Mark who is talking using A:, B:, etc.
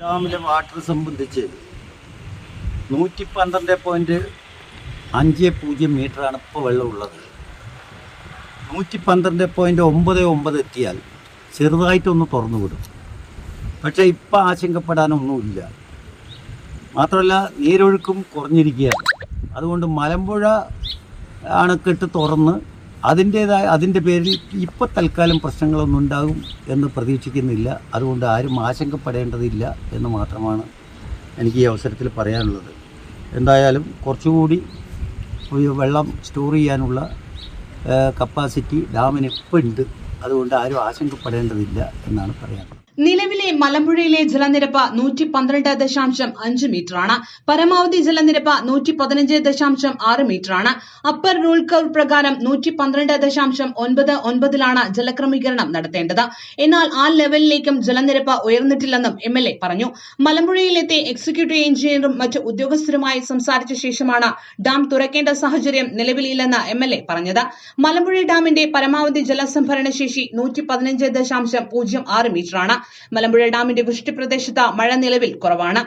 A: ഡാമിലെ വാട്ടർ സംബന്ധിച്ച് 112.50 മീറ്ററാണ് ഇപ്പോൾ വെള്ളമുള്ളത്. 112.99 എത്തിയാൽ ചെറുതായിട്ടൊന്ന് തുറന്നു വിടും. പക്ഷേ ഇപ്പം ആശങ്കപ്പെടാനൊന്നുമില്ല. മാത്രമല്ല നീരൊഴുക്കും കുറഞ്ഞിരിക്കുകയാണ്. അതുകൊണ്ട് മലമ്പുഴ അണക്കെട്ട് തുറന്ന് അതിൻ്റെ പേരിൽ ഇപ്പോൾ തൽക്കാലം പ്രശ്നങ്ങളൊന്നും ഉണ്ടാകും എന്ന് പ്രതീക്ഷിക്കുന്നില്ല. അതുകൊണ്ട് ആരും ആശങ്കപ്പെടേണ്ടതില്ല എന്ന് മാത്രമാണ് എനിക്ക് ഈ അവസരത്തിൽ പറയാനുള്ളത്. എന്തായാലും കുറച്ചുകൂടി വെള്ളം സ്റ്റോർ ചെയ്യാനുള്ള കപ്പാസിറ്റി ഡാമിന് ഇപ്പോൾ ഉണ്ട്. അതുകൊണ്ട് ആരും ആശങ്കപ്പെടേണ്ടതില്ല എന്നാണ് പറയാനുള്ളത്.
B: നിലവിലെ മലമ്പുഴയിലെ ജലനിരപ്പ് 112.5 മീറ്ററാണ്. പരമാവധി ജലനിരപ്പ് 115.6 മീറ്ററാണ്. അപ്പർ റൂൾ കർവ് പ്രകാരം 112.99 ജലക്രമീകരണം നടത്തേണ്ടത്. എന്നാൽ ആ ലെവലിലേക്കും ജലനിരപ്പ് ഉയർന്നിട്ടില്ലെന്നും MLA പറഞ്ഞു. മലമ്പുഴയിലെത്തി എക്സിക്യൂട്ടീവ് എഞ്ചിനീയറും മറ്റ് ഉദ്യോഗസ്ഥരുമായി സംസാരിച്ച ശേഷമാണ് ഡാം തുറക്കേണ്ട സാഹചര്യം നിലവിലില്ലെന്ന് MLA പറഞ്ഞത്. മലമ്പുഴ ഡാമിന്റെ പരമാവധി ജലസംഭരണ ശേഷി 115.06 മീറ്ററാണ്. മലമ്പുഴ ഡാമിന്റെ വൃഷ്ടിപ്രദേശത്ത് മഴ നിലവിൽ കുറവാണ്.